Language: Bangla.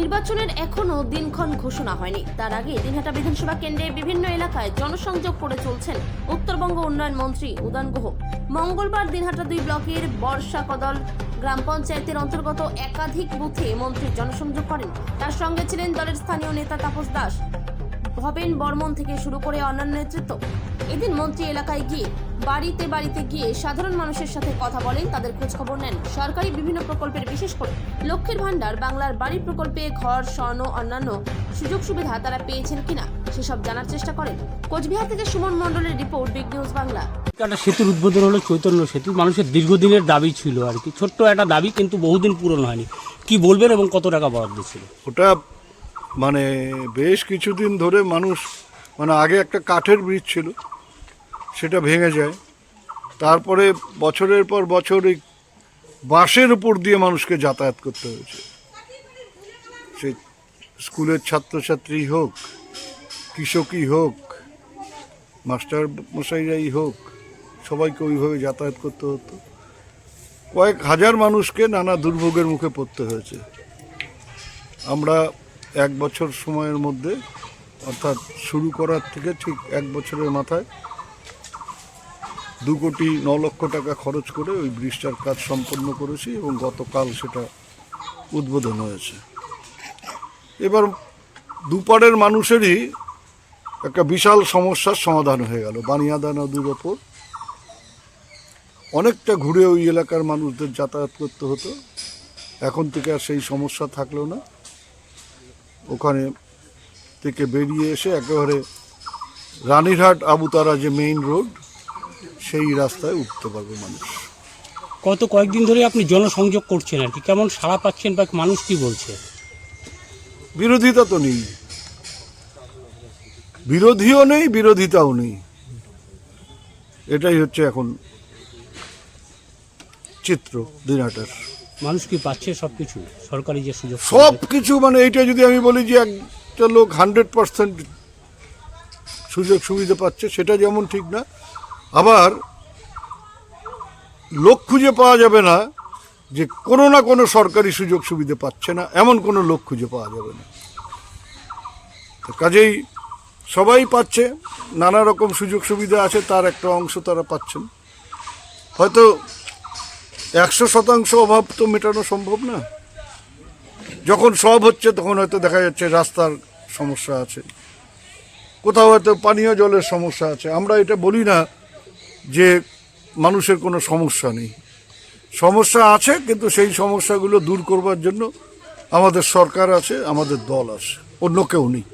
নির্বাচনের এখনো দিনক্ষণ ঘোষণা হয়নি। তার আগে দিনহাটা বিধানসভা কেন্দ্রে বিভিন্ন এলাকায় জনসংযোগ করে চলছেন উত্তরবঙ্গ উন্নয়ন মন্ত্রী উদয়ন গুহ। মঙ্গলবার দিনহাটা 2 ব্লকের বর্ষাকদল গ্রাম পঞ্চায়েতের অন্তর্গত একাধিক বুথে মন্ত্রী জনসংযোগ করেন। তার সঙ্গে ছিলেন দলের স্থানীয় নেতা তাপস দাস, ভবেন বর্মন থেকে শুরু করে অন্যান্য নেতৃত্ব। এদিন মন্ত্রী এলাকায় গিয়ে বাড়িতে বাড়িতে গিয়ে সাধারণ মানুষের সাথে কথা বলেন, তাদের খোঁজ খবর নেন। সরকারি বিভিন্ন প্রকল্পের, বিশেষ করে লক্ষ্মীর ভান্ডার, বাংলার বাড়ি প্রকল্পে ঘর, স্বর্ণ, অন্যান্য সুযোগ সুবিধা তারা পেয়েছেন কিনা সেসব জানার চেষ্টা করেন। কোচবিহার থেকে সুমন মণ্ডলের রিপোর্ট, বিগ নিউজ বাংলা। একটা সেতুর উদ্বোধন হলো, চৈতন্য সেতু। মানুষের দীর্ঘদিনের দাবি ছিল আর কি, ছোট্ট একটা দাবি, কিন্তু বহুদিন পূরণ হয়নি। কি বলবেন এবং কত টাকা বরাদ্দ ছিল? ওটা মানে বেশ কিছুদিন ধরে মানুষ আগে একটা কাঠের ব্রিজ ছিল, সেটা ভেঙে যায়। তারপরে বছরের পর বছর এই বাসের উপর দিয়ে মানুষকে যাতায়াত করতে হয়েছে। সে স্কুলের ছাত্রছাত্রী হোক, কৃষকই হোক, মাস্টার মশাইরাই হোক, সবাইকে ওইভাবে যাতায়াত করতে হতো। কয়েক হাজার মানুষকে নানা দুর্ভোগের মুখে পড়তে হয়েছে। আমরা 1 বছর সময়ের মধ্যে, অর্থাৎ শুরু করার থেকে ঠিক 1 বছরের মাথায় 2,09,00,000 টাকা খরচ করে ওই ব্রিজটার কাজ সম্পন্ন করেছি এবং গতকাল সেটা উদ্বোধন হয়েছে। এবার দুপাড়ের মানুষেরই একটা বিশাল সমস্যার সমাধান হয়ে গেল। বানিয়াদা নদীর ওপর অনেকটা ঘুরে ওই এলাকার মানুষদের যাতায়াত করতে হতো, এখন থেকে আর সেই সমস্যা থাকলো না। ওখানে থেকে বেরিয়ে এসে একেবারে রানীরহাট আবুতারা যে মেইন রোড, সেই রাস্তায় উঠতে পারবে মানুষ। কয়েকদিন ধরে আপনি জনসংযোগ করছেন আর কি, কেমন সাড়া পাচ্ছেন বা মানুষ কি বলছে? বিরোধিতা তো নেই, বিরোধীও নেই, বিরোধিতাও নেই। এটাই হচ্ছে এখন চিত্র দিনহাটার। মানুষ কি পাচ্ছে সবকিছু, সরকারি যে সুযোগ? সব কিছু এইটা যদি আমি বলি যে একটা লোক 100% সুযোগ সুবিধা পাচ্ছে, সেটা যেমন ঠিক না। আবার লোক খুঁজে পাওয়া যাবে না যে কোনো না কোনো সরকারি সুযোগ সুবিধা পাচ্ছে না, এমন কোনো লোক খুঁজে পাওয়া যাবে না। তো কাজেই সবাই পাচ্ছে, নানা রকম সুযোগ সুবিধা আছে, তার একটা অংশ তারা পাচ্ছেন। হয়তো 100% অভাব তো মেটানো সম্ভব না। যখন সব হচ্ছে তখন হয়তো দেখা যাচ্ছে রাস্তার সমস্যা আছে, কোথাও হয়তো পানীয় জলের সমস্যা আছে। আমরা এটা বলি না যে মানুষের কোনো সমস্যা নেই, সমস্যা আছে, কিন্তু সেই সমস্যাগুলো দূর করবার জন্য আমাদের সরকার আছে, আমাদের দল আছে, অন্য কেউ নেই।